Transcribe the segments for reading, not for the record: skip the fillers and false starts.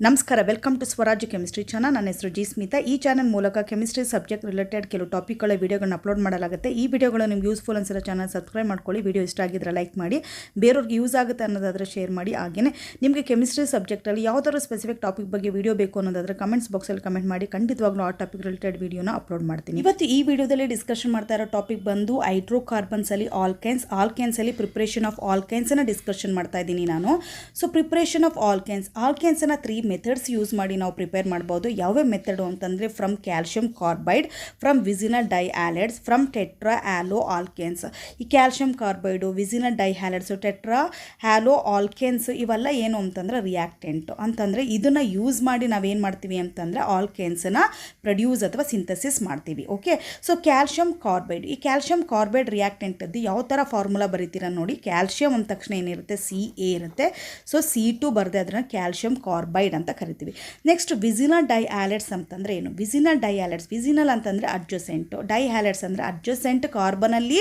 ನಮಸ್ಕಾರ, welcome to ಸ್ವರಾಜ್ಯ chemistry channel. ನನ್ನ ಹೆಸರು ಜಿ ಸ್ಮಿತಾ. ಈ ಚಾನಲ್ ಮೂಲಕ ಕೆಮಿಸ್ಟ್ರಿ ಸಬ್ಜೆಕ್ಟ್ ರಿಲೇಟೆಡ್ ಕೆಲವು ಟಾಪಿಕ್ಗಳ ವಿಡಿಯೋಗಳನ್ನ ಅಪ್ಲೋಡ್ ಮಾಡಲಾಗುತ್ತೆ. ಈ ವಿಡಿಯೋಗಳು ನಿಮ್ಗೆ ಯೂಸ್ಫುಲ್ ಅನ್ಸಿರೋ ಚಾನಲ್ ಸಬ್ಸ್ಕ್ರೈಬ್ ಮಾಡ್ಕೊಳ್ಳಿ. ವಿಡಿಯೋ ಇಷ್ಟ ಆಗಿದ್ರೆ ಲೈಕ್ ಮಾಡಿ, ಬೇರೆಯವ್ರಿಗೆ ಯೂಸ್ ಆಗುತ್ತೆ ಅನ್ನೋದಾದರೆ ಶೇರ್ ಮಾಡಿ. ಹಾಗೆಯೇ ನಿಮಗೆ ಕೆಮಿಸ್ಟ್ರಿ ಸಬ್ಜೆಕ್ಟಲ್ಲಿ ಯಾವುದಾದ್ರು ಸ್ಪೆಸಿಫಿಕ್ ಟಾಪಿಕ್ ಬಗ್ಗೆ ವಿಡಿಯೋ ಬೇಕು ಅನ್ನೋದಾದರೆ ಕಮೆಂಟ್ಸ್ ಬಾಕ್ಸಲ್ಲಿ ಕಮೆಂಟ್ ಮಾಡಿ, ಖಂಡಿತವಾಗ್ಲೂ ಆ ಟಾಪಿಕ್ ರಿಲೇಟೆಡ್ ವಿಡಿಯೋನ ಅಪ್ಲೋಡ್ ಮಾಡ್ತೀನಿ. ಇವತ್ತು ಈ ವಿಡಿಯೋದಲ್ಲಿ ಡಿಸ್ಕಷನ್ ಮಾಡ್ತಾ ಇರೋ ಟಾಪಿಕ್ ಬಂದು ಹೈಡ್ರೋಕಾರ್ಬನ್ಸಲ್ಲಿ ಆಲ್ಕೈನ್ಸಲ್ಲಿ ಪ್ರಿಪ್ರೇಷನ್ ಆಫ್ ಆಲ್ಕೈನ್ಸನ್ನು ಡಿಸ್ಕಷನ್ ಮಾಡ್ತಾ ಇದ್ದೀನಿ ನಾನು. ಸೊ ಪ್ರಿಪ್ರೇಷನ್ ಆಫ್ ಆಲ್ಕೈನ್ಸನ್ನು 3 ಮೆಥಡ್ಸ್ ಯೂಸ್ ಮಾಡಿ ನಾವು ಪ್ರಿಪೇರ್ ಮಾಡ್ಬೋದು. ಯಾವ್ಯಾವ ಮೆಥಡು ಅಂತಂದರೆ from calcium carbide, from vicinal dihalides, from tetra halo alkanes. ಈ calcium carbide, vicinal dihalides, tetra halo alkanes ಇವೆಲ್ಲ ಏನು ಅಂತಂದರೆ ರಿಯಾಕ್ಟೆಂಟ್ ಅಂತಂದರೆ ಇದನ್ನು ಯೂಸ್ ಮಾಡಿ ನಾವೇನು ಮಾಡ್ತೀವಿ ಅಂತಂದರೆ ಆಲ್ಕೇನ್ಸನ್ನು ಪ್ರೊಡ್ಯೂಸ್ ಅಥವಾ ಸಿಂಥಸಿಸ್ ಮಾಡ್ತೀವಿ. ಓಕೆ, ಸೊ ಕ್ಯಾಲ್ಶಿಯಂ ಕಾರ್ಬೈಡ್, ಈ ಕ್ಯಾಲ್ಶಿಯಂ ಕಾರ್ಬೈಡ್ ರಿಯಾಕ್ಟೆಂಟದ್ದು ಯಾವ ಥರ ಫಾರ್ಮುಲಾ ಬರೀತೀರ ನೋಡಿ. ಕ್ಯಾಲ್ಶಿಯಂ ಅಂದ ತಕ್ಷಣ ಏನಿರುತ್ತೆ, CA ಇರುತ್ತೆ. ಸೊ C2 ಬರದೆ ಅದನ್ನು ಕ್ಯಾಲ್ಶಿಯಂ ಕಾರ್ಬೈಡ್ ಅಂತ ಕರಿತೀವಿ. ನೆಕ್ಸ್ಟ್ ವಿಸಿನಲ್ ಡೈಹ್ಯಾಲೈಡ್ಸ್ ಅಂತಂದರೆ ಏನು? ವಿಸಿನಲ್ ಡೈಹ್ಯಾಲೈಡ್ಸ್, ವಿಸಿನಲ್ ಅಂತಂದರೆ ಅಡ್ಜಸೆಂಟು, ಡೈಹ್ಯಾಲೈಡ್ಸ್ ಅಂದರೆ ಅಡ್ಜಸೆಂಟ್ ಕಾರ್ಬನಲ್ಲಿ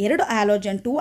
2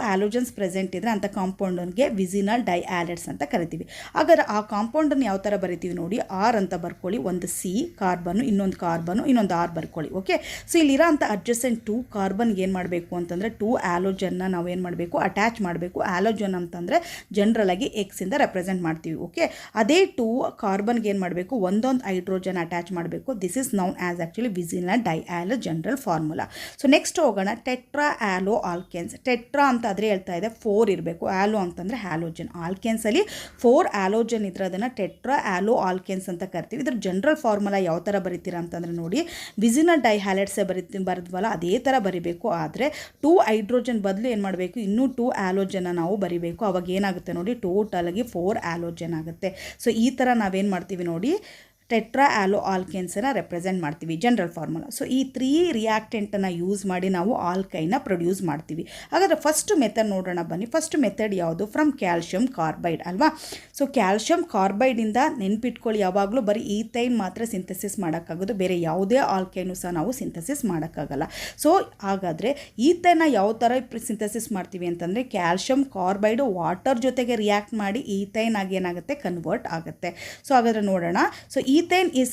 ಹ್ಯಾಲೋಜನ್ಸ್ ಪ್ರೆಸೆಂಟ್ ಇದ್ದರೆ ಅಂಥ ಕಾಂಪೌಂಡನ್ಗೆ ವಿಸಿನಲ್ ಡೈಹ್ಯಾಲೈಡ್ಸ್ ಅಂತ ಕರಿತೀವಿ. ಹಾಗಾದ್ರೆ ಆ ಕಾಂಪೌಂಡನ್ನು ಯಾವ ಥರ ಬರಿತೀವಿ ನೋಡಿ. R ಅಂತ ಬರ್ಕೊಳ್ಳಿ, ಒಂದು C ಕಾರ್ಬನ್ನು, ಇನ್ನೊಂದು ಕಾರ್ಬನ್ನು, ಇನ್ನೊಂದು R ಬರ್ಕೊಳ್ಳಿ. ಓಕೆ, ಸೊ ಇಲ್ಲಿರೋ ಅಂಥ ಅಡ್ಜಸೆಂಟ್ 2 ಕಾರ್ಬನ್ಗೆ ಏನು ಮಾಡಬೇಕು ಅಂತಂದರೆ 2 ಹ್ಯಾಲೋಜನ್ನ ನಾವು ಏನು ಮಾಡಬೇಕು, ಅಟ್ಯಾಚ್ ಮಾಡಬೇಕು. ಹ್ಯಾಲೋಜನ್ ಅಂತಂದರೆ ಜನರಲಾಗಿ Xಯಿಂದ ರೆಪ್ರೆಸೆಂಟ್ ಮಾಡ್ತೀವಿ. ಓಕೆ, ಅದೇ 2 ಕಾರ್ಬನ್ಗೆ ಏನು ಮಾಡಬೇಕು, ಒಂದೊಂದು ಹೈಡ್ರೋಜನ್ ಅಟ್ಯಾಚ್ ಮಾಡಬೇಕು. This is known as actually vicinal dihalo general formula. So next ಹೋಗೋಣ, ಟೆಟ್ರಾ ಹ್ಯಾಲೋ ಆಲ್ಕೇನ್ಸ್. ಟೆಟ್ರಾ ಅಂತ ಆದರೆ ಹೇಳ್ತಾ ಇದೆ 4 ಇರಬೇಕು. ಹ್ಯಾಲೋ ಅಂತಂದರೆ ಹ್ಯಾಲೋಜನ್. ಆಲ್ಕೇನ್ಸಲ್ಲಿ 4 ಹ್ಯಾಲೋಜನ್ ಇದ್ರೆ ಅದನ್ನು ಟೆಟ್ರಾ ಹ್ಯಾಲೋ ಆಲ್ಕೇನ್ಸ್ ಅಂತ ಕರಿತೀವಿ. ಇದ್ರ ಜನರಲ್ ಫಾರ್ಮುಲಾ ಯಾವ ಥರ ಬರಿತೀರಾ ಅಂತಂದರೆ ನೋಡಿ, ವಿಸಿನಲ್ ಡೈಹ್ಯಾಲೈಡ್ಸೇ ಬರೆದ್ವಲ್ಲ ಅದೇ ಥರ ಬರಿಬೇಕು. ಆದರೆ 2 ಹೈಡ್ರೋಜನ್ ಬದಲು ಏನು ಮಾಡಬೇಕು, ಇನ್ನೂ 2 ಹ್ಯಾಲೋಜನ್ನ ನಾವು ಬರಿಬೇಕು. ಅವಾಗ ಏನಾಗುತ್ತೆ ನೋಡಿ, ಟೋಟಲಾಗಿ 4 ಹ್ಯಾಲೋಜನ್ ಆಗುತ್ತೆ. ಸೊ ಈ ಥರ ನಾವೇನು ಮಾಡ್ತೀವಿ ನೋಡಿ, ಟೆಟ್ರಾ ಹ್ಯಾಲೋ ಆಲ್ಕೇನ್ಸನ್ನು ರೆಪ್ರೆಸೆಂಟ್ ಮಾಡ್ತೀವಿ ಜನರಲ್ ಫಾರ್ಮುಲಾ. ಸೊ ಈ 3 ರಿಯಾಕ್ಟೆಂಟನ್ನು ಯೂಸ್ ಮಾಡಿ ನಾವು ಆಲ್ಕೈನ ಪ್ರೊಡ್ಯೂಸ್ ಮಾಡ್ತೀವಿ. ಹಾಗಾದರೆ ಫಸ್ಟ್ ಮೆಥಡ್ ನೋಡೋಣ ಬನ್ನಿ. ಫಸ್ಟ್ ಮೆಥಡ್ ಯಾವುದು? ಫ್ರಮ್ ಕ್ಯಾಲ್ಶಿಯಂ ಕಾರ್ಬೈಡ್ ಅಲ್ವಾ. ಸೊ ಕ್ಯಾಲ್ಶಿಯಂ ಕಾರ್ಬೈಡಿಂದ ನೆನ್ಪಿಟ್ಕೊಳ್ಳಿ, ಯಾವಾಗಲೂ ಬರೀ ಈಥೈನ್ ಮಾತ್ರ ಸಿಂಥಸಿಸ್ ಮಾಡೋಕ್ಕಾಗೋದು, ಬೇರೆ ಯಾವುದೇ ಆಲ್ಕೈನು ಸಹ ನಾವು ಸಿಂಥಸಿಸ್ ಮಾಡೋಕ್ಕಾಗಲ್ಲ. ಸೊ ಹಾಗಾದರೆ ಈಥೈನ ಯಾವ ಥರ ಸಿಂಥಸಿಸ್ ಮಾಡ್ತೀವಿ ಅಂತಂದರೆ, ಕ್ಯಾಲ್ಶಿಯಂ ಕಾರ್ಬೈಡು ವಾಟರ್ ಜೊತೆಗೆ ರಿಯಾಕ್ಟ್ ಮಾಡಿ ಈಥೈನ್ ಆಗಿ ಏನಾಗುತ್ತೆ, ಕನ್ವರ್ಟ್ ಆಗುತ್ತೆ. ಸೊ ಹಾಗಾದರೆ ನೋಡೋಣ. So ethane is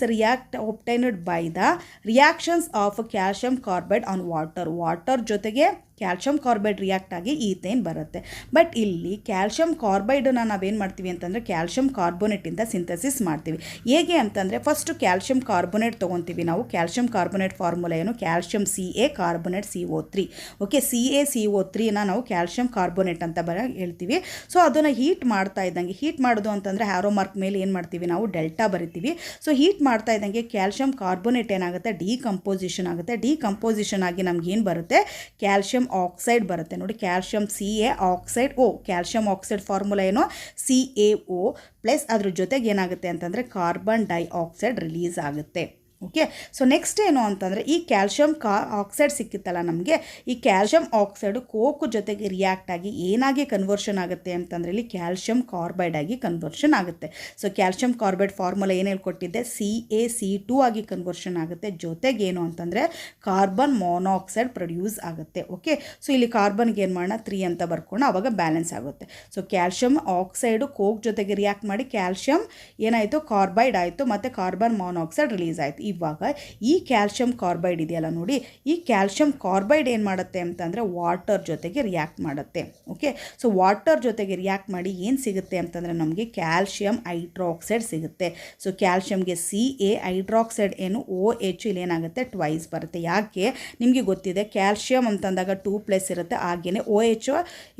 obtained by the reactions of calcium carbide on water ಜೊತೆಗೆ ಕ್ಯಾಲ್ಶಿಯಂ ಕಾರ್ಬೈಡ್ ರಿಯಾಕ್ಟ್ ಆಗಿ ಈಥೇನ್ ಬರುತ್ತೆ. ಬಟ್ ಇಲ್ಲಿ ಕ್ಯಾಲ್ಶಿಯಂ ಕಾರ್ಬೈಡನ್ನು ನಾವೇನು ಮಾಡ್ತೀವಿ ಅಂತಂದರೆ ಕ್ಯಾಲ್ಶಿಯಂ ಕಾರ್ಬೋನೇಟಿಂದ ಸಿಂಥಸಿಸ್ ಮಾಡ್ತೀವಿ. ಹೇಗೆ ಅಂತಂದರೆ ಫಸ್ಟು ಕ್ಯಾಲ್ಶಿಯಂ ಕಾರ್ಬೋನೇಟ್ ತೊಗೊತೀವಿ ನಾವು. ಕ್ಯಾಲ್ಶಿಯಂ ಕಾರ್ಬೋನೇಟ್ ಫಾರ್ಮುಲಾ ಏನು? Calcium Ca carbonate CO3. Okay, CaCO3ನ ನಾವು ಕ್ಯಾಲ್ಶಿಯಂ ಕಾರ್ಬೋನೇಟ್ ಅಂತ ಹೇಳ್ತೀವಿ. ಸೊ ಅದನ್ನು ಹೀಟ್ ಮಾಡ್ತಾ ಇದ್ದಂಗೆ, ಹೀಟ್ ಮಾಡೋದು ಅಂತಂದರೆ ಹ್ಯಾರೋ ಮಾರ್ಕ್ ಮೇಲೆ ಏನು ಮಾಡ್ತೀವಿ ನಾವು, ಡೆಲ್ಟಾ ಬರಿತೀವಿ. ಸೊ ಹೀಟ್ ಮಾಡ್ತಾ ಇದ್ದಂಗೆ ಕ್ಯಾಲ್ಶಿಯಂ ಕಾರ್ಬೋನೇಟ್ ಏನಾಗುತ್ತೆ, ಡಿಕಂಪೋಸಿಷನ್ ಆಗುತ್ತೆ. ಡಿಕಂಪೋಸಿಷನ್ ಆಗಿ ನಮಗೇನು ಬರುತ್ತೆ, ಕ್ಯಾಲ್ಶಿಯಂ ಆಕ್ಸೈಡ್ ಬರುತ್ತೆ ನೋಡಿ. Calcium Ca oxide calcium oxide formula ಏನು, CaO ಪ್ಲಸ್ ಅದ್ರ ಜೊತೆಗೆ ಏನಾಗುತ್ತೆ ಅಂತಂದರೆ ಕಾರ್ಬನ್ ಡೈಆಕ್ಸೈಡ್ ರಿಲೀಸ್ ಆಗುತ್ತೆ. ಓಕೆ, ಸೊ ನೆಕ್ಸ್ಟ್ ಏನು ಅಂತಂದರೆ ಈ ಕ್ಯಾಲ್ಶಿಯಂ ಆಕ್ಸೈಡ್ ಸಿಕ್ಕಿತ್ತಲ್ಲ ನಮಗೆ, ಈ ಕ್ಯಾಲ್ಶಿಯಂ ಆಕ್ಸೈಡು ಕೋಕು ಜೊತೆಗೆ ರಿಯಾಕ್ಟ್ ಆಗಿ ಏನಾಗಿ ಕನ್ವರ್ಷನ್ ಆಗುತ್ತೆ ಅಂತಂದರೆ ಇಲ್ಲಿ ಕ್ಯಾಲ್ಶಿಯಂ ಕಾರ್ಬೈಡ್ ಆಗಿ ಕನ್ವರ್ಷನ್ ಆಗುತ್ತೆ. ಸೊ ಕ್ಯಾಲ್ಶಿಯಂ ಕಾರ್ಬೈಡ್ ಫಾರ್ಮುಲಾ ಏನು ಹೇಳ್ಕೊಟ್ಟಿದ್ದೆ, CaC2 ಆಗಿ ಕನ್ವರ್ಷನ್ ಆಗುತ್ತೆ. ಜೊತೆಗೆ ಏನು ಅಂತಂದರೆ ಕಾರ್ಬನ್ ಮೊನಾಕ್ಸೈಡ್ ಪ್ರೊಡ್ಯೂಸ್ ಆಗುತ್ತೆ. ಓಕೆ, ಸೊ ಇಲ್ಲಿ ಕಾರ್ಬನ್ಗೆ ಏನು ಮಾಡೋಣ, 3 ಅಂತ ಬರ್ಕೊಂಡು ಆವಾಗ ಬ್ಯಾಲೆನ್ಸ್ ಆಗುತ್ತೆ. ಸೊ ಕ್ಯಾಲ್ಶಿಯಂ ಆಕ್ಸೈಡು ಕೋಕ್ ಜೊತೆಗೆ ರಿಯಾಕ್ಟ್ ಮಾಡಿ ಕ್ಯಾಲ್ಶಿಯಂ ಏನಾಯಿತು, ಕಾರ್ಬೈಡ್ ಆಯಿತು, ಮತ್ತು ಕಾರ್ಬನ್ ಮೊನಾಕ್ಸೈಡ್ ರಿಲೀಸ್ ಆಯಿತು. ಇವಾಗ ಈ ಕ್ಯಾಲ್ಶಿಯಂ ಕಾರ್ಬೈಡ್ ಇದೆಯಲ್ಲ ನೋಡಿ, ಈ ಕ್ಯಾಲ್ಶಿಯಂ ಕಾರ್ಬೈಡ್ ಏನು ಮಾಡುತ್ತೆ ಅಂತಂದರೆ ವಾಟರ್ ಜೊತೆಗೆ ರಿಯಾಕ್ಟ್ ಮಾಡುತ್ತೆ. ಓಕೆ, ಸೊ ವಾಟರ್ ಜೊತೆಗೆ ರಿಯಾಕ್ಟ್ ಮಾಡಿ ಏನು ಸಿಗುತ್ತೆ ಅಂತಂದರೆ ನಮಗೆ ಕ್ಯಾಲ್ಶಿಯಂ ಹೈಡ್ರಾಕ್ಸೈಡ್ ಸಿಗುತ್ತೆ. ಸೊ ಕ್ಯಾಲ್ಶಿಯಂಗೆ Ca, ಹೈಡ್ರಾಕ್ಸೈಡ್ ಏನು OH, ಇಲ್ಲಿ ಏನಾಗುತ್ತೆ ಟ್ವೈಸ್ ಬರುತ್ತೆ. ಯಾಕೆ ನಿಮಗೆ ಗೊತ್ತಿದೆ, ಕ್ಯಾಲ್ಶಿಯಂ ಅಂತಂದಾಗ 2+ ಇರುತ್ತೆ, ಹಾಗೆಯೇ OH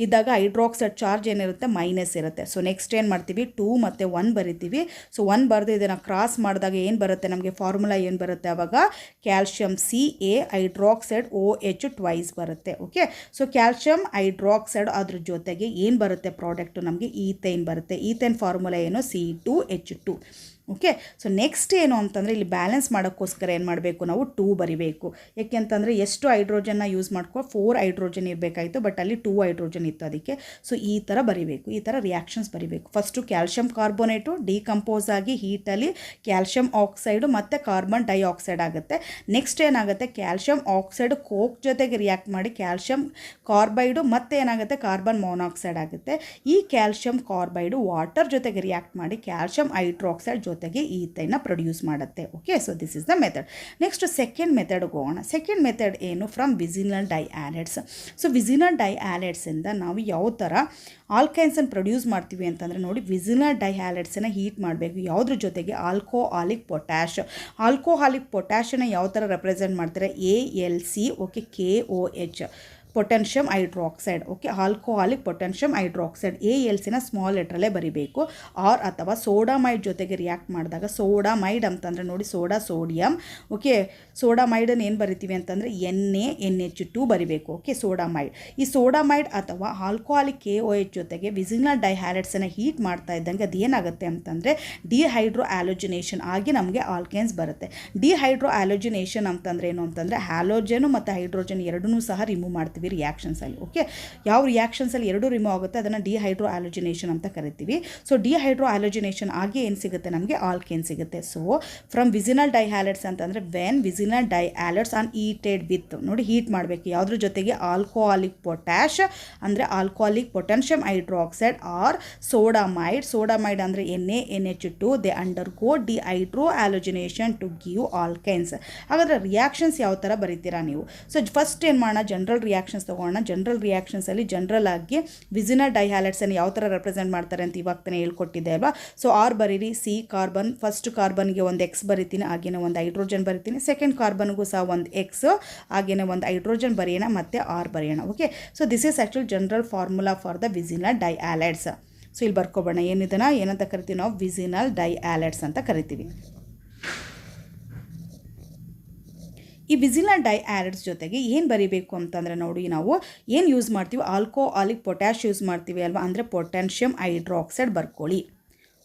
ಇದ್ದಾಗ ಹೈಡ್ರಾಕ್ಸೈಡ್ ಚಾರ್ಜ್ ಏನಿರುತ್ತೆ, ಮೈನಸ್ ಇರುತ್ತೆ. ಸೊ ನೆಕ್ಸ್ಟ್ ಏನು ಮಾಡ್ತೀವಿ, 2 ಮತ್ತು 1 ಬರಿತೀವಿ. ಸೊ 1 ಬರೆದು ಇದನ್ನು ಕ್ರಾಸ್ ಮಾಡಿದಾಗ ಏನು ಬರುತ್ತೆ ನಮಗೆ ಫಾರ್ಮುಲಾ ಏನು ಬರುತ್ತೆ, ಆವಾಗ calcium Ca hydroxide OH twice ಬರುತ್ತೆ. ಓಕೆ, ಸೊ ಕ್ಯಾಲ್ಶಿಯಂ ಹೈಡ್ರಾಕ್ಸೈಡ್ ಅದ್ರ ಜೊತೆಗೆ ಏನು ಬರುತ್ತೆ ಪ್ರಾಡಕ್ಟು ನಮಗೆ ಈಥೈನ್ ಬರುತ್ತೆ. ಈಥೈನ್ ಫಾರ್ಮುಲಾ ಏನು, C2H2. ಓಕೆ, ಸೊ ನೆಕ್ಸ್ಟ್ ಏನು ಅಂತಂದರೆ ಇಲ್ಲಿ ಬ್ಯಾಲೆನ್ಸ್ ಮಾಡೋಕ್ಕೋಸ್ಕರ ಏನು ಮಾಡಬೇಕು ನಾವು, 2 ಬರಿಬೇಕು. ಯಾಕೆಂತಂದರೆ ಎಷ್ಟು ಹೈಡ್ರೋಜನ್ನ ಯೂಸ್ ಮಾಡ್ಕೊ 4 ಹೈಡ್ರೋಜನ್ ಇರಬೇಕಾಯಿತು, ಬಟ್ ಅಲ್ಲಿ 2 ಹೈಡ್ರೋಜನ್ ಇತ್ತು ಅದಕ್ಕೆ. ಸೊ ಈ ಥರ ಬರಿಬೇಕು, ಈ ಥರ ರಿಯಾಕ್ಷನ್ಸ್ ಬರಿಬೇಕು. ಫಸ್ಟು ಕ್ಯಾಲ್ಶಿಯಂ ಕಾರ್ಬೋನೇಟು ಡಿಕಂಪೋಸ್ ಆಗಿ ಹೀಟಲ್ಲಿ ಕ್ಯಾಲ್ಶಿಯಂ ಆಕ್ಸೈಡು ಮತ್ತು ಕಾರ್ಬನ್ ಕಾರ್ಬನ್ ಡೈಆಕ್ಸೈಡ್ ಆಗುತ್ತೆ. ನೆಕ್ಸ್ಟ್ ಏನಾಗುತ್ತೆ, ಕ್ಯಾಲ್ಶಿಯಂ ಆಕ್ಸೈಡ್ ಕೋಕ್ ಜೊತೆಗೆ ರಿಯಾಕ್ಟ್ ಮಾಡಿ ಕ್ಯಾಲ್ಶಿಯಂ ಕಾರ್ಬೈಡು ಮತ್ತು ಏನಾಗುತ್ತೆ ಕಾರ್ಬನ್ ಮೊನಾಕ್ಸೈಡ್ ಆಗುತ್ತೆ. ಈ ಕ್ಯಾಲ್ಶಿಯಂ ಕಾರ್ಬೈಡು ವಾಟರ್ ಜೊತೆಗೆ ರಿಯಾಕ್ಟ್ ಮಾಡಿ ಕ್ಯಾಲ್ಶಿಯಂ ಹೈಡ್ರಾಕ್ಸೈಡ್ ಜೊತೆಗೆ ಈಥೈನ ಪ್ರೊಡ್ಯೂಸ್ ಮಾಡುತ್ತೆ. Okay, so this is the method. Next second ಮೆಥಡ್ಗೆ ಹೋಗೋಣ. ಸೆಕೆಂಡ್ ಮೆಥಡ್ ಏನು, from vicinal dihalides. So vicinal ಡೈಆಲೈಡ್ಸಿಂದ ನಾವು ಯಾವ ಥರ ಆಲ್ಕೈನ್ಸನ್ನು ಪ್ರೊಡ್ಯೂಸ್ ಮಾಡ್ತೀವಿ ಅಂತಂದರೆ ನೋಡಿ, ವಿಸಿನಲ್ ಡೈಆಲೈಡ್ಸನ್ನು ಹೀಟ್ ಮಾಡಬೇಕು. ಯಾವುದ್ರ ಜೊತೆಗೆ, ಆಲ್ಕೋಹಾಲಿಕ್ ಪೊಟ್ಯಾಶ್. ಆಲ್ಕೋಹಾಲಿಕ್ ಪೊಟ್ಯಾಶನ್ನು ಯಾವ ಥರ ರೆಪ್ರೆಸೆಂಟ್ ಮಾಡ್ತಾರೆ, ALC, okay, KOH, potassium hydroxide. Okay, alcoholic potassium hydroxide, ALCನ ಸ್ಮಾಲ್ ಲೆಟ್ರಲ್ಲೇ ಬರೀಬೇಕು. ಆರ್ ಅಥವಾ ಸೋಡಾಮೈಡ್ ಜೊತೆಗೆ ರಿಯಾಕ್ಟ್ ಮಾಡಿದಾಗ, ಸೋಡಾಮೈಡ್ ಅಂತಂದರೆ ನೋಡಿ ಸೋಡಾ ಸೋಡಿಯಂ. ಓಕೆ, ಸೋಡಾಮೈಡನ್ನು ಏನು ಬರಿತೀವಿ ಅಂತಂದರೆ NaNH2 ಬರಿಬೇಕು. ಓಕೆ, ಸೋಡಾಮೈಡ್. ಈ ಸೋಡಾಮೈಡ್ ಅಥವಾ ಆಲ್ಕೋಹಾಲಿಕ್ KOH ಜೊತೆಗೆ ವಿಸಿನಲ್ ಡೈಹ್ಯಾಲೈಡ್ಸನ್ನು ಹೀಟ್ ಮಾಡ್ತಾ ಇದ್ದಂಗೆ ಅದೇನಾಗುತ್ತೆ ಅಂತಂದರೆ ಡಿಹೈಡ್ರೋ ಆಲೋಜಿನೇಷನ್ ಆಗಿ ನಮಗೆ ಆಲ್ಕೇನ್ಸ್ ಬರುತ್ತೆ. ಡಿಹೈಡ್ರೋ ಆಲೋಜಿನೇಷನ್ ಅಂತಂದರೆ ಏನು ಅಂತಂದರೆ ಹ್ಯಾಲೋಜನು ಮತ್ತು ಹೈಡ್ರೋಜನ್ ಎರಡನ್ನೂ ಸಹ ರಿಮೂವ್ ಮಾಡ್ತೀವಿ ರಿಯಾಕ್ಷನ್ಸಲ್ಲಿ. ಓಕೆ, ಯಾವ ರಿಯಾಕ್ಷನ್ಸಲ್ಲಿ ಎರಡು ರಿಮೂವ್ ಆಗುತ್ತೆ ಅದನ್ನು ಡಿಹೈಡ್ರೋ ಆಲೋಜಿನೇಷನ್ ಅಂತ ಕರಿತೀವಿ. ಸೊ ಡಿಹೈಡ್ರೋ ಆಲೋಜಿನೇಷನ್ ಆಗಿ ಏನು ಸಿಗುತ್ತೆ ನಮಗೆ, ಆಲ್ಕೇನ್ ಸಿಗುತ್ತೆ. ಸೊ ಫ್ರಮ್ ವಿಸಿನಲ್ ಡೈಹ್ಯಾಲೈಡ್ಸ್ ಅಂತಂದರೆ when vicinal dihalides are heated with, ನೋಡಿ ಹೀಟ್ ಮಾಡಬೇಕು ಯಾವುದ್ರ ಜೊತೆಗೆ, ಆಲ್ಕೋಹಾಲಿಕ್ ಪೊಟ್ಯಾಶ್ ಅಂದರೆ alcoholic potassium hydroxide or sodamide. Sodamide ಅಂದರೆ NaNH2, they undergo dehydrohalogenation to give alkynes. ಹಾಗಾದರೆ ರಿಯಾಕ್ಷನ್ಸ್ ಯಾವ ಥರ ಬರೀತೀರಾ ನೀವು? ಸೊ ಫಸ್ಟ್ ಏನು ಮಾಡೋಣ, ಜನರಲ್ ರಿಯಾಕ್ಷನ್ಸ್ ತೊಗೊಳ್ಳೋಣ. ಜನರಲ್ ರಿಯಾಕ್ಷನ್ಸಲ್ಲಿ ಜನರಲ್ ಆಗಿ ವಿಸಿನಲ್ ಡೈಹ್ಯಾಲೈಡ್ಸನ್ನು ಯಾವ ಥರ ರೆಪ್ರೆಸೆಂಟ್ ಮಾಡ್ತಾರೆ ಅಂತ ಇವಾಗ ತಾನೇ ಹೇಳ್ಕೊಟ್ಟಿದ್ದೆ ಅಲ್ವಾ. ಸೊ ಆರ್ ಬರೀರಿ, ಸಿ ಕಾರ್ಬನ್, ಫಸ್ಟ್ ಕಾರ್ಬನ್ಗೆ ಒಂದು X ಬರಿತೀನಿ, ಹಾಗೇನೆ ಒಂದು ಹೈಡ್ರೋಜನ್ ಬರಿತೀನಿ. ಸೆಕೆಂಡ್ ಕಾರ್ಬನ್ಗೂ ಸಹ ಒಂದು X, ಹಾಗೇನೆ ಒಂದು ಹೈಡ್ರೋಜನ್ ಬರೆಯೋಣ ಮತ್ತು ಆರ್ ಬರೆಯೋಣ. Okay, so this is actual general formula for the vicinal dihalides. So ಇಲ್ಲಿ ಬರ್ಕೊಬೋಣ, ಏನಿದನ್ನು ಏನಂತ ಕರಿತೀವಿ ನಾವು, ವಿಸಿನಲ್ ಡೈಹ್ಯಾಲೈಡ್ಸ್ ಅಂತ ಕರಿತೀವಿ. ಈ ವಿಸಿನಲ್ ಡೈಹ್ಯಾಲೈಡ್ಸ್ ಜೊತೆಗೆ ಏನು ಬರೀಬೇಕು ಅಂತಂದರೆ ನೋಡಿ, ನಾವು ಏನು ಯೂಸ್ ಮಾಡ್ತೀವಿ, ಆಲ್ಕೋಹಾಲಿಕ್ ಪೊಟ್ಯಾಶ್ ಯೂಸ್ ಮಾಡ್ತೀವಿ ಅಲ್ವಾ, ಅಂದರೆ ಪೊಟ್ಯಾನ್ಷಿಯಂ ಹೈಡ್ರಾಕ್ಸೈಡ್ ಬರ್ಕೊಳ್ಳಿ.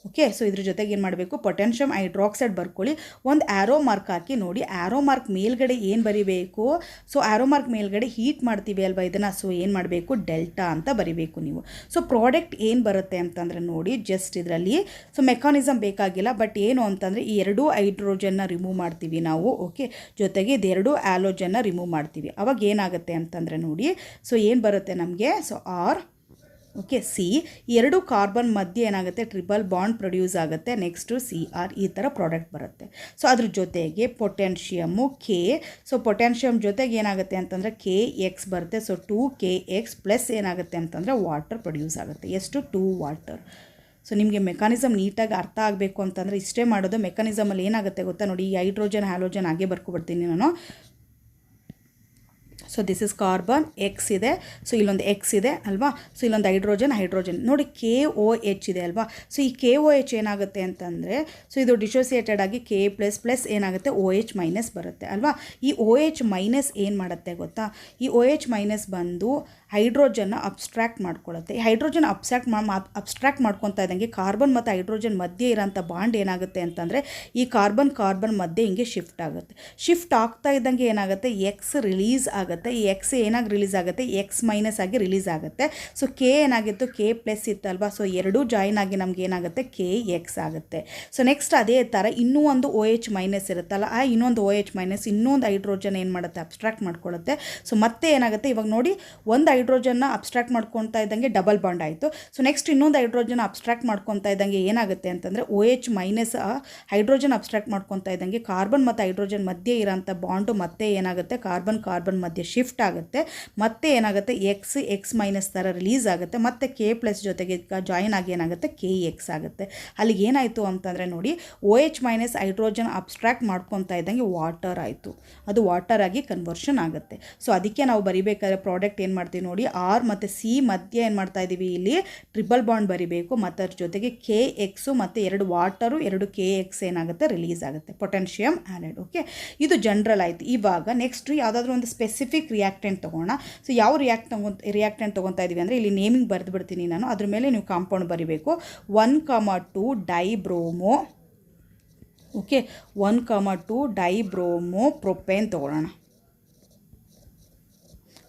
ಓಕೆ, ಸೊ ಇದ್ರ ಜೊತೆಗೆ ಏನು ಮಾಡಬೇಕು, ಪೊಟ್ಯಾನ್ಷಿಯಂ ಹೈಡ್ರಾಕ್ಸೈಡ್ ಬರ್ಕೊಳ್ಳಿ. ಒಂದು ಆ್ಯರೋ ಮಾರ್ಕ್ ಹಾಕಿ ನೋಡಿ, ಆ್ಯರೋ ಮಾರ್ಕ್ ಮೇಲ್ಗಡೆ ಏನು ಬರಿಬೇಕು, ಸೊ ಆ್ಯರೋ ಮಾರ್ಕ್ ಮೇಲ್ಗಡೆ ಹೀಟ್ ಮಾಡ್ತೀವಿ ಅಲ್ವಾ ಇದನ್ನು, ಸೊ ಏನು ಮಾಡಬೇಕು, ಡೆಲ್ಟಾ ಅಂತ ಬರಿಬೇಕು ನೀವು. ಸೊ ಪ್ರಾಡಕ್ಟ್ ಏನು ಬರುತ್ತೆ ಅಂತಂದರೆ ನೋಡಿ, ಜಸ್ಟ್ ಇದರಲ್ಲಿ ಸೊ ಮೆಕಾನಿಸಮ್ ಬೇಕಾಗಿಲ್ಲ, ಬಟ್ ಏನು ಅಂತಂದರೆ ಈ ಎರಡೂ ಹೈಡ್ರೋಜನ್ನ ರಿಮೂವ್ ಮಾಡ್ತೀವಿ ನಾವು. ಓಕೆ, ಜೊತೆಗೆ ಇದೆರಡು ಆ್ಯಲೋಜನ್ನ ರಿಮೂವ್ ಮಾಡ್ತೀವಿ. ಅವಾಗ ಏನಾಗುತ್ತೆ ಅಂತಂದರೆ ನೋಡಿ, ಸೊ ಏನು ಬರುತ್ತೆ ನಮಗೆ, ಸೊ ಆರ್, ಓಕೆ, ಸಿ, ಎರಡು ಕಾರ್ಬನ್ ಮಧ್ಯೆ ಏನಾಗುತ್ತೆ, ಟ್ರಿಬಲ್ ಬಾಂಡ್ ಪ್ರೊಡ್ಯೂಸ್ ಆಗುತ್ತೆ. ನೆಕ್ಸ್ಟು CR, ಈ ಥರ ಪ್ರಾಡಕ್ಟ್ ಬರುತ್ತೆ. ಸೊ ಅದ್ರ ಜೊತೆಗೆ ಪೊಟ್ಯಾನ್ಷಿಯಮ್ಮು K, ಸೊ ಪೊಟ್ಯಾನ್ಷಿಯಮ್ ಜೊತೆಗೆ ಏನಾಗುತ್ತೆ ಅಂತಂದರೆ KX ಬರುತ್ತೆ. ಸೊ 2KX ಪ್ಲಸ್ ಏನಾಗುತ್ತೆ ಅಂತಂದರೆ ವಾಟರ್ ಪ್ರೊಡ್ಯೂಸ್ ಆಗುತ್ತೆ. ಎಷ್ಟು, 2 ವಾಟರ್. ಸೊ ನಿಮಗೆ ಮೆಕಾನಿಸಮ್ ನೀಟಾಗಿ ಅರ್ಥ ಆಗಬೇಕು ಅಂತಂದರೆ ಇಷ್ಟೇ ಮಾಡೋದು. ಮೆಕಾನಿಸಮಲ್ಲಿ ಏನಾಗುತ್ತೆ ಗೊತ್ತಾ ನೋಡಿ, ಈ ಹೈಡ್ರೋಜನ್ ಹ್ಯಾಲೋಜನ್ ಹಾಗೆ ಬರ್ಕೊಬಿಡ್ತೀನಿ ನಾನು. So this is carbon, X ಇದೆ, ಸೊ ಇಲ್ಲೊಂದು X ಇದೆ ಅಲ್ವಾ. ಸೊ ಇಲ್ಲೊಂದು ಹೈಡ್ರೋಜನ್ ನೋಡಿ, KOH ಇದೆ ಅಲ್ವಾ. ಸೊ ಈ KOH ಏನಾಗುತ್ತೆ ಅಂತಂದರೆ, ಸೊ ಇದು ಡಿಸೋಸಿಯೇಟೆಡ್ ಆಗಿ K++ ಏನಾಗುತ್ತೆ, OH ಮೈನಸ್ ಬರುತ್ತೆ ಅಲ್ವಾ. ಈ OH ಮೈನಸ್ ಏನು ಮಾಡುತ್ತೆ ಗೊತ್ತಾ, ಈ OH ಮೈನಸ್ ಬಂದು ಹೈಡ್ರೋಜನ್ನ ಅಬ್ಸ್ಟ್ರಾಕ್ಟ್ ಮಾಡ್ಕೊಳ್ಳುತ್ತೆ. ಈ ಹೈಡ್ರೋಜನ್ ಅಬ್ಸ್ಟ್ರಾಕ್ಟ್ ಮಾಡ್ಕೊತಾ ಇದ್ದಂಗೆ ಕಾರ್ಬನ್ ಮತ್ತು ಹೈಡ್ರೋಜನ್ ಮಧ್ಯೆ ಇರೋಂಥ ಬಾಂಡ್ ಏನಾಗುತ್ತೆ ಅಂತಂದರೆ ಈ ಕಾರ್ಬನ್ ಮಧ್ಯೆ ಹಿಂಗೆ ಶಿಫ್ಟ್ ಆಗುತ್ತೆ. ಶಿಫ್ಟ್ ಆಗ್ತಾ ಇದ್ದಂಗೆ ಏನಾಗುತ್ತೆ, X ರಿಲೀಸ್ ಆಗುತ್ತೆ. ಈ X ಏನಾಗಿ ರಿಲೀಸ್ ಆಗುತ್ತೆ, X ಮೈನಸ್ ಆಗಿ ರಿಲೀಸ್ ಆಗುತ್ತೆ. ಸೊ K ಏನಾಗಿತ್ತು, K+ ಇತ್ತಲ್ವಾ. ಸೊ ಎರಡೂ ಜಾಯಿನ್ ಆಗಿ ನಮ್ಗೆ ಏನಾಗುತ್ತೆ, KX ಆಗುತ್ತೆ. ಸೊ ನೆಕ್ಸ್ಟ್ ಅದೇ ಥರ ಇನ್ನೂ ಒಂದು OH ಮೈನಸ್ ಇರುತ್ತಲ್ಲ, ಆ ಇನ್ನೊಂದು OH ಮೈನಸ್ ಇನ್ನೊಂದು ಹೈಡ್ರೋಜನ್ ಏನು ಮಾಡುತ್ತೆ, ಅಬ್ಸ್ಟ್ರಾಕ್ಟ್ ಮಾಡ್ಕೊಳ್ಳುತ್ತೆ. ಸೊ ಮತ್ತೆ ಏನಾಗುತ್ತೆ, ಇವಾಗ ನೋಡಿ ಒಂದು ಹೈಡ್ರೋಜನ್ನ ಅಬ್ಸ್ಟ್ರಾಕ್ಟ್ ಮಾಡ್ಕೊತಾ ಇದ್ದಂಗೆ ಡಬಲ್ ಬಾಂಡ್ ಆಯಿತು. ಸೊ ನೆಕ್ಸ್ಟ್ ಇನ್ನೊಂದು ಹೈಡ್ರೋಜನ್ ಅಬ್ಸ್ಟ್ರಾಕ್ಟ್ ಮಾಡ್ಕೊತಾ ಇದ್ದಂಗೆ ಏನಾಗುತ್ತೆ ಅಂತಂದರೆ OH ಮೈನಸ್ ಹೈಡ್ರೋಜನ್ ಅಬ್ಸ್ಟ್ರಾಕ್ಟ್ ಮಾಡ್ಕೊತಾ ಇದ್ದಂಗೆ ಕಾರ್ಬನ್ ಮತ್ತು ಹೈಡ್ರೋಜನ್ ಮಧ್ಯೆ ಇರೋಂಥ ಬಾಂಡು ಮತ್ತೆ ಏನಾಗುತ್ತೆ, ಕಾರ್ಬನ್ ಮಧ್ಯೆ ಶಿಫ್ಟ್ ಆಗುತ್ತೆ. ಮತ್ತೆ ಏನಾಗುತ್ತೆ, X ಮೈನಸ್ ಥರ ರಿಲೀಸ್ ಆಗುತ್ತೆ. ಮತ್ತು K+ ಜೊತೆಗೆ ಜಾಯಿನ್ ಆಗಿ ಏನಾಗುತ್ತೆ, KX ಆಗುತ್ತೆ. ಅಲ್ಲಿಗೆ ಏನಾಯಿತು ಅಂತಂದರೆ ನೋಡಿ, OH ಮೈನಸ್ ಹೈಡ್ರೋಜನ್ ಅಬ್ಸ್ಟ್ರಾಕ್ಟ್ ಮಾಡ್ಕೊತಾ ಇದ್ದಂಗೆ ವಾಟರ್ ಆಯಿತು, ಅದು ವಾಟರ್ ಆಗಿ ಕನ್ವರ್ಷನ್ ಆಗುತ್ತೆ. ಸೊ ಅದಕ್ಕೆ ನಾವು ಬರಿಬೇಕಾದ್ರೆ ಪ್ರಾಡಕ್ಟ್ ಏನು ಮಾಡ್ತೀವಿ ನೋಡಿ, R ಮತ್ತು C ಮಧ್ಯೆ ಏನು ಮಾಡ್ತಾ ಇದ್ದೀವಿ, ಇಲ್ಲಿ ಟ್ರಿಬಲ್ ಬಾಂಡ್ ಬರಿಬೇಕು. ಮತ್ತು ಅದ್ರ ಜೊತೆಗೆ KX ಮತ್ತು ಎರಡು ವಾಟರು, ಎರಡು KX ಏನಾಗುತ್ತೆ, ರಿಲೀಸ್ ಆಗುತ್ತೆ, ಪೊಟ್ಯಾನ್ಷಿಯಂ ಹ್ಯಾಲೈಡ್. ಓಕೆ, ಇದು ಜನರಲ್ ಆಯಿತು. ಇವಾಗ ನೆಕ್ಸ್ಟ್ ಯಾವುದಾದ್ರೂ ಒಂದು ಸ್ಪೆಸಿಫಿಕ್ ರಿಯಾಕ್ಟೆಂಟ್ ತೊಗೋಣ. ಸೊ ಯಾವ ರಿಯಾಕ್ಟೆಂಟ್ ತೊಗೊತಾ ಇದ್ದೀವಿ ಅಂದರೆ ಇಲ್ಲಿ ನೇಮಿಂಗ್ ಬರೆದು ಬಿಡ್ತೀನಿ ನಾನು, ಅದ್ರ ಮೇಲೆ ನೀವು ಕಾಂಪೌಂಡ್ ಬರಿಬೇಕು. 1,2 ಡೈಬ್ರೋಮೋ, ಓಕೆ, 1,2 ಡೈಬ್ರೋಮೋ ಪ್ರೊಪೇನ್ ತೊಗೊಳ್ಳೋಣ.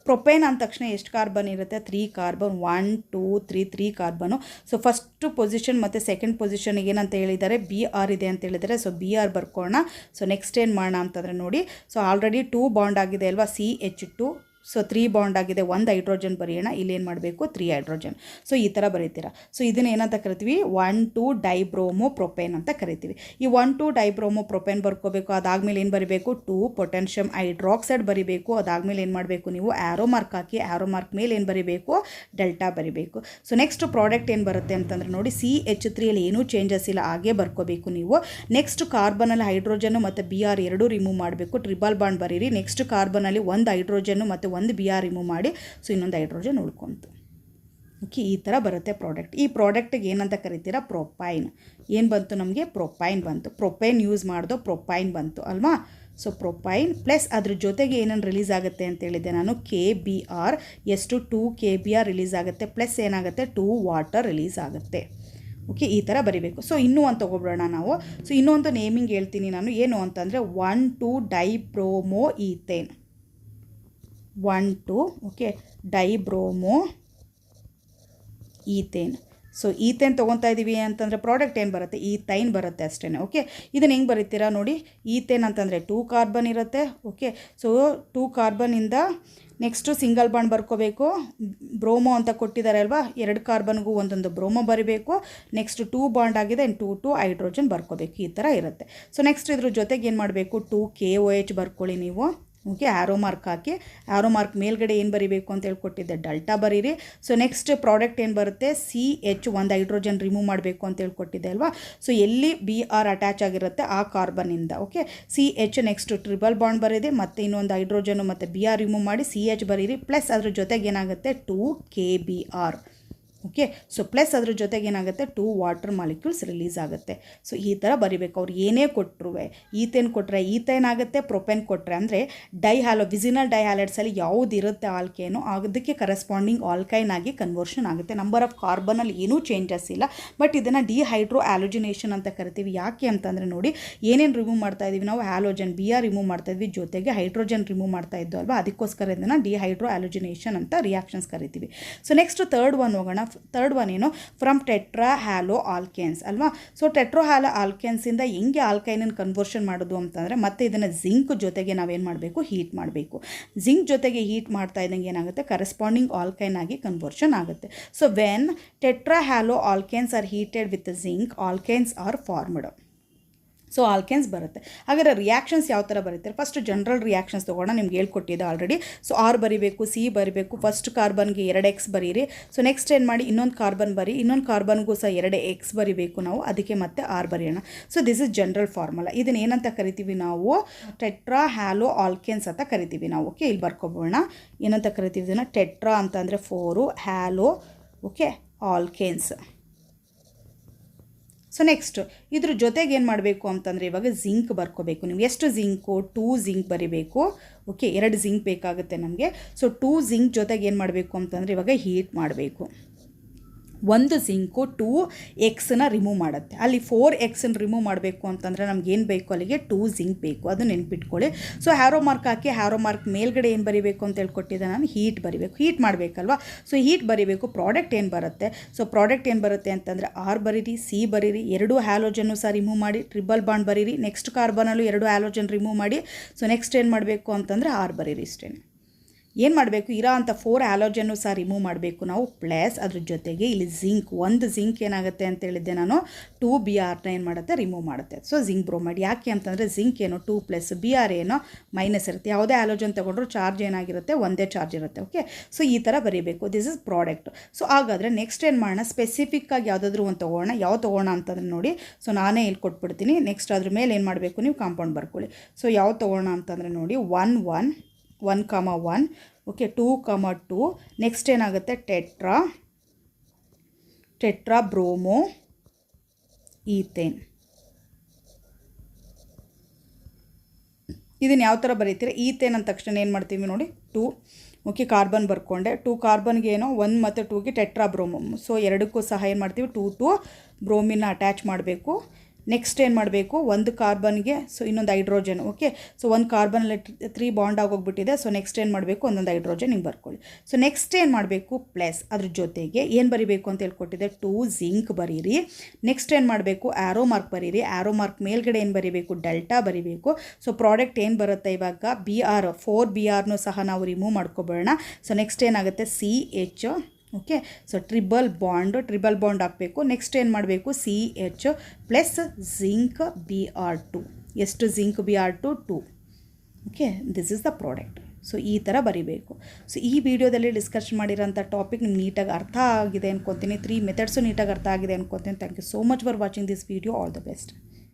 ಪ್ರೊಪೇನ್ ಅಂದ ತಕ್ಷಣ ಎಷ್ಟು ಕಾರ್ಬನ್ ಇರುತ್ತೆ? 3 ಕಾರ್ಬನ್. 1 2 3 3 ಕಾರ್ಬನು. ಸೊ ಫಸ್ಟ್ ಪೊಸಿಷನ್ ಮತ್ತು ಸೆಕೆಂಡ್ ಪೊಸಿಷನ್ಗೆ ಏನಂತ ಹೇಳಿದ್ದಾರೆ? Br ಇದೆ ಅಂತ ಹೇಳಿದ್ದಾರೆ. So Br ಬರ್ಕೊಳ್ಳೋಣ. ಸೊ ನೆಕ್ಸ್ಟ್ ಏನು ಮಾಡೋಣ ಅಂತಂದರೆ ನೋಡಿ, ಸೊ ಆಲ್ರೆಡಿ 2 ಬಾಂಡ್ ಆಗಿದೆ ಅಲ್ವಾ, CH2. ಸೊ 3 ಬಾಂಡ್ ಆಗಿದೆ, 1 ಹೈಡ್ರೋಜನ್ ಬರೆಯೋಣ. ಇಲ್ಲಿ ಏನು ಮಾಡಬೇಕು? 3 ಹೈಡ್ರೋಜನ್. ಸೊ ಈ ಥರ ಬರೀತೀರಾ. ಸೊ ಇದನ್ನು ಏನಂತ ಕರಿತೀವಿ? 1,2 ಡೈಬ್ರೋಮೋ ಪ್ರೊಪೇನ್ ಅಂತ ಕರಿತೀವಿ. ಈ 1,2 ಡೈಬ್ರೋಮೋ ಪ್ರೊಪೇನ್ ಬರ್ಕೋಬೇಕು. ಅದಾದಮೇಲೆ ಏನು ಬರೀಬೇಕು? 2 ಪೊಟ್ಯಾನ್ಷಿಯಮ್ ಹೈಡ್ರಾಕ್ಸೈಡ್ ಬರೀಬೇಕು. ಅದಾದಮೇಲೆ ಏನು ಮಾಡಬೇಕು? ನೀವು ಆ್ಯರೋ ಮಾರ್ಕ್ ಹಾಕಿ, ಆ್ಯರೋ ಮಾರ್ಕ್ ಮೇಲೆ ಏನು ಬರೀಬೇಕು? ಡೆಲ್ಟಾ ಬರೀಬೇಕು. ಸೊ ನೆಕ್ಸ್ಟ್ ಪ್ರಾಡಕ್ಟ್ ಏನು ಬರುತ್ತೆ ಅಂತಂದರೆ ನೋಡಿ, CH3 ಅಲ್ಲಿ ಏನೂ ಚೇಂಜಸ್ ಇಲ್ಲ, ಹಾಗೆ ಬರ್ಕೋಬೇಕು ನೀವು. ನೆಕ್ಸ್ಟ್ ಕಾರ್ಬನಲ್ಲಿ ಹೈಡ್ರೋಜನ್ನು ಮತ್ತು Br ಎರಡೂ ರಿಮೂವ್ ಮಾಡಬೇಕು. ಟ್ರಿಬಲ್ ಬಾಂಡ್ ಬರೀರಿ. ನೆಕ್ಸ್ಟ್ ಕಾರ್ಬನಲ್ಲಿ 1 ಹೈಡ್ರೋಜನ್ನು ಮತ್ತು 1 Br ರಿಮೂವ್ ಮಾಡಿ. ಸೊ ಇನ್ನೊಂದು ಹೈಡ್ರೋಜನ್ ಉಳ್ಕೊಂತು. ಓಕೆ, ಈ ಥರ ಬರುತ್ತೆ ಪ್ರಾಡಕ್ಟ್. ಈ ಪ್ರಾಡಕ್ಟಿಗೆ ಏನಂತ ಕರಿತೀರಾ? ಪ್ರೊಪೈನ್. ಏನು ಬಂತು ನಮಗೆ? ಪ್ರೊಪೈನ್ ಬಂತು. ಪ್ರೊಪೈನ್ ಯೂಸ್ ಮಾಡಿದೋ ಪ್ರೊಪೈನ್ ಬಂತು ಅಲ್ವಾ? ಸೊ ಪ್ರೊಪೈನ್ ಪ್ಲಸ್ ಅದ್ರ ಜೊತೆಗೆ ಏನೇನು ರಿಲೀಸ್ ಆಗುತ್ತೆ ಅಂತ ಹೇಳಿದೆ ನಾನು? KBr. ಎಷ್ಟು? 2 KBr ರಿಲೀಸ್ ಆಗುತ್ತೆ. ಪ್ಲಸ್ ಏನಾಗುತ್ತೆ? 2 ವಾಟರ್ ರಿಲೀಸ್ ಆಗುತ್ತೆ. ಓಕೆ, ಈ ಥರ ಬರೀಬೇಕು. ಸೊ ಇನ್ನೂ ಒಂದು ತೊಗೊಬಿಡೋಣ ನಾವು. ಸೊ ಇನ್ನೊಂದು ನೇಮಿಂಗ್ ಹೇಳ್ತೀನಿ ನಾನು. ಏನು ಅಂತಂದರೆ 1,2 dibromo ethane. 1,2 okay dibromo ethane. So ethane ತೊಗೊತಾ ಇದ್ದೀವಿ ಅಂತಂದರೆ ಪ್ರಾಡಕ್ಟ್ ಏನು ಬರುತ್ತೆ? ಈಥೈನ್ ಬರುತ್ತೆ ಅಷ್ಟೇ. ಓಕೆ, ಇದನ್ನು ಹೆಂಗೆ ಬರೀತೀರಾ ನೋಡಿ? ಈಥೇನ್ ಅಂತಂದರೆ 2 ಕಾರ್ಬನ್ ಇರುತ್ತೆ. ಓಕೆ, ಸೊ 2 ಕಾರ್ಬನಿಂದ ನೆಕ್ಸ್ಟು ಸಿಂಗಲ್ ಬಾಂಡ್ ಬರ್ಕೋಬೇಕು. ಬ್ರೋಮೋ ಅಂತ ಕೊಟ್ಟಿದ್ದಾರೆ ಅಲ್ವಾ, 2 ಕಾರ್ಬನ್ಗೂ ಒಂದೊಂದು ಬ್ರೋಮೋ ಬರೀಬೇಕು. ನೆಕ್ಸ್ಟ್ 2 ಬಾಂಡ್ ಆಗಿದೆ, 2 ಹೈಡ್ರೋಜನ್ ಬರ್ಕೋಬೇಕು. ಈ ಥರ ಇರುತ್ತೆ. ಸೊ ನೆಕ್ಸ್ಟ್ ಇದ್ರ ಜೊತೆಗೆ ಏನು ಮಾಡಬೇಕು? 2 KOH ಬರ್ಕೊಳ್ಳಿ ನೀವು. ಓಕೆ, ಆ್ಯರೋ ಮಾರ್ಕ್ ಹಾಕಿ, ಆ್ಯರೋ ಮಾರ್ಕ್ ಮೇಲ್ಗಡೆ ಏನು ಬರೀಬೇಕು ಅಂತ ಹೇಳ್ಕೊಟ್ಟಿದ್ದೆ? ಡೆಲ್ಟಾ ಬರೀರಿ. ಸೊ ನೆಕ್ಸ್ಟ್ ಪ್ರಾಡಕ್ಟ್ ಏನು ಬರುತ್ತೆ? CH 1 ಹೈಡ್ರೋಜನ್ ರಿಮೂವ್ ಮಾಡಬೇಕು ಅಂತ ಹೇಳ್ಕೊಟ್ಟಿದ್ದೆ ಅಲ್ವಾ. ಸೊ ಎಲ್ಲಿ Br ಅಟ್ಯಾಚ್ ಆಗಿರುತ್ತೆ ಆ ಕಾರ್ಬನ್ನಿಂದ. Okay, CH next triple bond ಬರೀರಿ, ಮತ್ತು ಇನ್ನೊಂದು ಹೈಡ್ರೋಜನು ಮತ್ತು Br ರಿಮೂವ್ ಮಾಡಿ CH ಬರೀರಿ. ಪ್ಲಸ್ ಅದ್ರ ಜೊತೆಗೆ ಏನಾಗುತ್ತೆ? 2 KBr. ಓಕೆ, ಸೊ ಪ್ಲಸ್ ಅದ್ರ ಜೊತೆಗೆ ಏನಾಗುತ್ತೆ? 2 ವಾಟರ್ ಮಾಲಿಕ್ಯೂಲ್ಸ್ ರಿಲೀಸ್ ಆಗುತ್ತೆ. ಸೊ ಈ ಥರ ಬರೀಬೇಕು. ಅವ್ರು ಏನೇ ಕೊಟ್ಟರು, ಈಥೇನ್ ಕೊಟ್ಟರೆ ಈಥೇನ್ ಆಗುತ್ತೆ, ಪ್ರೊಪೇನ್ ಕೊಟ್ಟರೆ ಅಂದರೆ ವಿಸಿನಲ್ ಡೈಹ್ಯಾಲೈಡ್ಸಲ್ಲಿ ಯಾವುದು ಇರುತ್ತೆ ಆಲ್ಕೇನು, ಅದಕ್ಕೆ ಕರೆಸ್ಪಾಂಡಿಂಗ್ ಆಲ್ಕೈನ್ ಆಗಿ ಕನ್ವರ್ಷನ್ ಆಗುತ್ತೆ. ನಂಬರ್ ಆಫ್ ಕಾರ್ಬನಲ್ಲಿ ಏನೂ ಚೇಂಜಸ್ ಇಲ್ಲ. ಬಟ್ ಇದನ್ನು ಡಿಹೈಡ್ರೋ ಆ್ಯಲೋಜಿನೇಷನ್ ಅಂತ ಕರಿತೀವಿ. ಯಾಕೆ ಅಂತಂದರೆ ನೋಡಿ, ಏನೇನು ರಿಮೂವ್ ಮಾಡ್ತಾ ಇದ್ದೀವಿ ನಾವು? ಹ್ಯಾಲೋಜನ್ Br ರಿಮೂವ್ ಮಾಡ್ತಾ ಇದ್ವಿ, ಜೊತೆಗೆ ಹೈಡ್ರೋಜನ್ ರಿಮೂವ್ ಮಾಡ್ತಾ ಇದ್ದು ಅಲ್ವಾ. ಅದಕ್ಕೋಸ್ಕರ ಇದನ್ನು ಡಿಹೈಡ್ರೋ ಆ್ಯಲೋಜಿನೇಷನ್ ಅಂತ ರಿಯಾಕ್ಷನ್ಸ್ ಕರಿತೀವಿ. ಸೊ ನೆಕ್ಸ್ಟ್ ಥರ್ಡ್ ಒನ್ ಹೋಗೋಣ. ಥರ್ಡ್ ಒನ್ ಏನು? ಫ್ರಮ್ ಟೆಟ್ರಾ ಹ್ಯಾಲೋ ಆಲ್ಕೇನ್ಸ್ ಅಲ್ವಾ. ಸೊ ಟೆಟ್ರಾ ಹ್ಯಾಲೋ ಆಲ್ಕೇನ್ಸಿಂದ ಹೆಂಗೆ ಆಲ್ಕೈನನ್ನು ಕನ್ವರ್ಷನ್ ಮಾಡೋದು ಅಂತಂದರೆ, ಮತ್ತೆ ಇದನ್ನು ಜಿಂಕ್ ಜೊತೆಗೆ ನಾವೇನು ಮಾಡಬೇಕು? ಹೀಟ್ ಮಾಡಬೇಕು. ಜಿಂಕ್ ಜೊತೆಗೆ ಹೀಟ್ ಮಾಡ್ತಾ ಇದ್ದಂಗೆ ಏನಾಗುತ್ತೆ? ಕರೆಸ್ಪಾಂಡಿಂಗ್ ಆಲ್ಕೈನ್ ಆಗಿ ಕನ್ವರ್ಷನ್ ಆಗುತ್ತೆ. So when tetra halo alkanes are heated with zinc, alkanes are formed. So alkanes ಬರುತ್ತೆ. ಹಾಗಾದರೆ ರಿಯಾಕ್ಷನ್ಸ್ ಯಾವ ಥರ ಬರೀತಾರೆ? ಫಸ್ಟ್ ಜನರಲ್ ರಿಯಾಕ್ಷನ್ಸ್ ತೊಗೊಳ್ಳೋಣ. ನಿಮ್ಗೆ ಹೇಳ್ಕೊಟ್ಟಿದ್ದೆ ಆಲ್ರೆಡಿ. ಸೊ R ಬರೀಬೇಕು, C ಬರೀಬೇಕು. ಫಸ್ಟ್ ಕಾರ್ಬನ್ಗೆ 2x ಬರೀರಿ. ಸೊ ನೆಕ್ಸ್ಟ್ ಏನು ಮಾಡಿ? ಇನ್ನೊಂದು ಕಾರ್ಬನ್ ಬರಿ, ಇನ್ನೊಂದು ಕಾರ್ಬನ್ಗೂ ಸಹ 2x ಬರೀಬೇಕು ನಾವು, ಅದಕ್ಕೆ ಮತ್ತೆ R ಬರೆಯೋಣ. So this is general formula. ಇದನ್ನು ಏನಂತ ಕರಿತೀವಿ ನಾವು? ಟೆಟ್ರಾ ಹ್ಯಾಲೋ ಆಲ್ಕೇನ್ಸ್ ಅಂತ ಕರಿತೀವಿ ನಾವು. ಓಕೆ, ಇಲ್ಲಿ ಬರ್ಕೊಬೋಣ. ಏನಂತ ಕರಿತೀವಿ ಇದನ್ನು? ಟೆಟ್ರಾ ಅಂತಂದರೆ 4, hello okay alkanes. So next ಇದ್ರ ಜೊತೆಗೆ ಏನು ಮಾಡಬೇಕು ಅಂತಂದರೆ, ಇವಾಗ ಜಿಂಕ್ ಬರ್ಕೋಬೇಕು. ನೀವು ಎಷ್ಟು ಜಿಂಕು? 2 ಜಿಂಕ್ ಬರೀಬೇಕು. ಓಕೆ, 2 ಜಿಂಕ್ ಬೇಕಾಗುತ್ತೆ ನಮಗೆ. ಸೊ 2 ಜಿಂಕ್ ಜೊತೆಗೆ ಏನು ಮಾಡಬೇಕು ಅಂತಂದರೆ, ಇವಾಗ ಹೀಟ್ ಮಾಡಬೇಕು. 1 ಜಿಂಕು 2x ರಿಮೂವ್ ಮಾಡುತ್ತೆ. ಅಲ್ಲಿ 4x ರಿಮೂವ್ ಮಾಡಬೇಕು ಅಂತಂದರೆ ನಮಗೇನು ಬೇಕು? ಅಲ್ಲಿಗೆ 2 ಜಿಂಕ್ ಬೇಕು. ಅದು ನೆನ್ಪಿಟ್ಕೊಳ್ಳಿ. ಸೊ ಹ್ಯಾರೋ ಮಾರ್ಕ್ ಹಾಕಿ, ಹ್ಯಾರೋ ಮಾರ್ಕ್ ಮೇಲ್ಗಡೆ ಏನು ಬರೀಬೇಕು ಅಂತ ಹೇಳ್ಕೊಟ್ಟಿದ್ದೆ ನಾನು? ಹೀಟ್ ಬರೀಬೇಕು. ಹೀಟ್ ಮಾಡಬೇಕಲ್ವಾ. ಸೊ ಹೀಟ್ ಬರೀಬೇಕು. ಪ್ರಾಡಕ್ಟ್ ಏನು ಬರುತ್ತೆ? ಸೊ ಪ್ರಾಡಕ್ಟ್ ಏನು ಬರುತ್ತೆ ಅಂತಂದರೆ R ಬರೀರಿ, C ಬರೀರಿ, 2 ಹ್ಯಾಲೋಜನ್ನು ಸಹ ರಿಮೂವ್ ಮಾಡಿ, ಟ್ರಿಬಲ್ ಬಾಂಡ್ ಬರೀರಿ. ನೆಕ್ಸ್ಟ್ ಕಾರ್ಬನಲ್ಲೂ 2 ಹ್ಯಾಲೋಜನ್ ರಿಮೂವ್ ಮಾಡಿ. ಸೊ ನೆಕ್ಸ್ಟ್ ಏನು ಮಾಡಬೇಕು ಅಂತಂದರೆ R ಬರೀರಿ. ಇಷ್ಟೇ. ಏನು ಮಾಡಬೇಕು? ಇರೋ ಅಂಥ 4 ಹ್ಯಾಲೋಜನ್ನು ಸಹ ರಿಮೂವ್ ಮಾಡಬೇಕು ನಾವು. ಪ್ಲಸ್ ಅದ್ರ ಜೊತೆಗೆ ಇಲ್ಲಿ ಜಿಂಕ್, 1 ಜಿಂಕ್ ಏನಾಗುತ್ತೆ ಅಂತ ಹೇಳಿದ್ದೆ ನಾನು? 2 Brನ ಏನು ಮಾಡುತ್ತೆ? ರಿಮೂವ್ ಮಾಡುತ್ತೆ. So zinc bromide. ಯಾಕೆ ಅಂತಂದರೆ ಜಿಂಕ್ ಏನೋ 2+, Br ಏನೋ ಮೈನಸ್ ಇರುತ್ತೆ. ಯಾವುದೇ ಹ್ಯಾಲೋಜನ್ ತೊಗೊಂಡ್ರು ಚಾರ್ಜ್ ಏನಾಗಿರುತ್ತೆ? ಒಂದೇ ಚಾರ್ಜ್ ಇರುತ್ತೆ. ಓಕೆ, ಸೊ ಈ ಥರ ಬರೀಬೇಕು. This is product. ಸೊ ಹಾಗಾದರೆ ನೆಕ್ಸ್ಟ್ ಏನು ಮಾಡೋಣ? ಸ್ಪೆಸಿಫಿಕ್ಕಾಗಿ ಯಾವುದಾದ್ರೂ ಒಂದು ತೊಗೋಣ. ಯಾವ ತೊಗೋಣ ಅಂತಂದರೆ ನೋಡಿ, ಸೊ ನಾನೇ ಇಲ್ಲಿ ಕೊಟ್ಬಿಡ್ತೀನಿ. ನೆಕ್ಸ್ಟ್ ಅದ್ರ ಮೇಲೆ ಏನು ಮಾಡಬೇಕು? ನೀವು ಕಾಂಪೌಂಡ್ ಬರ್ಕೊಳ್ಳಿ. ಸೊ ಯಾವ ತೊಗೋಣ ಅಂತಂದರೆ ನೋಡಿ, 1 1 ಓಕೆ 2 2. ನೆಕ್ಸ್ಟ್ ಏನಾಗುತ್ತೆ? Tetra bromo ethane. ಇದನ್ನು ಯಾವ ಥರ ಬರೀತೀರ? ಈಥೇನ್ ಅಂದ ತಕ್ಷಣ ಏನು ಮಾಡ್ತೀವಿ ನೋಡಿ? 2 ಓಕೆ ಕಾರ್ಬನ್ ಬರ್ಕೊಂಡೆ. 2 ಕಾರ್ಬನ್ಗೆ ಏನೋ 1 ಮತ್ತು 2ಗೆ ಟೆಟ್ರಾ ಬ್ರೋಮೋ. ಸೊ ಎರಡಕ್ಕೂ ಸಹ ಏನು ಮಾಡ್ತೀವಿ? 2 ಬ್ರೋಮಿನ ಅಟ್ಯಾಚ್ ಮಾಡಬೇಕು. ನೆಕ್ಸ್ಟ್ ಏನು ಮಾಡಬೇಕು, ಒಂದು ಕಾರ್ಬನ್ಗೆ ಸೊ ಇನ್ನೊಂದು ಹೈಡ್ರೋಜನ್. ಓಕೆ, ಸೊ ಒಂದು ಕಾರ್ಬನಲ್ಲಿ 3 ಬಾಂಡ್ ಆಗೋಗ್ಬಿಟ್ಟಿದೆ. ಸೊ ನೆಕ್ಸ್ಟ್ ಏನು ಮಾಡಬೇಕು, ಒಂದೊಂದು ಹೈಡ್ರೋಜನ್ ಹಿಂಗೆ ಬರ್ಕೊಳ್ಳಿ. ಸೊ ನೆಕ್ಸ್ಟ್ ಏನು ಮಾಡಬೇಕು, ಪ್ಲಸ್ ಅದ್ರ ಜೊತೆಗೆ ಏನು ಬರಿಬೇಕು ಅಂತ ಹೇಳ್ಕೊಟ್ಟಿದೆ, 2 ಜಿಂಕ್ ಬರೀರಿ. ನೆಕ್ಸ್ಟ್ ಏನು ಮಾಡಬೇಕು, ಆ್ಯರೋ ಮಾರ್ಕ್ ಬರೀರಿ. ಆ್ಯರೋ ಮಾರ್ಕ್ ಮೇಲ್ಗಡೆ ಏನು ಬರೀಬೇಕು, ಡೆಲ್ಟಾ ಬರೀಬೇಕು. ಸೊ ಪ್ರಾಡಕ್ಟ್ ಏನು ಬರುತ್ತೆ ಇವಾಗ, BR4BRನೂ ಸಹ ನಾವು ರಿಮೂವ್ ಮಾಡ್ಕೊಬೇಡ. ಸೊ ನೆಕ್ಸ್ಟ್ ಏನಾಗುತ್ತೆ, CH. Okay, so triple bond ಹಾಕಬೇಕು. ನೆಕ್ಸ್ಟ್ ಏನು ಮಾಡಬೇಕು, CH ಪ್ಲಸ್ ಜಿಂಕ್ Br2. ಎಷ್ಟು zinc Br2? 2. Okay, this is the product. So ಈ ಥರ ಬರಿಬೇಕು. ಸೊ ಈ ವಿಡಿಯೋದಲ್ಲಿ ಡಿಸ್ಕಸ್ ಮಾಡಿರೋಂಥ ಟಾಪಿಕ್ ನಿಮ್ಗೆ ನೀಟಾಗಿ ಅರ್ಥ ಆಗಿದೆ ಅನ್ಕೊತೀನಿ. 3 ಮೆಥಡ್ಸು ನೀಟಾಗಿ ಅರ್ಥ ಆಗಿದೆ ಅನ್ಕೊತೀನಿ. Thank you so much for watching this video. All the best.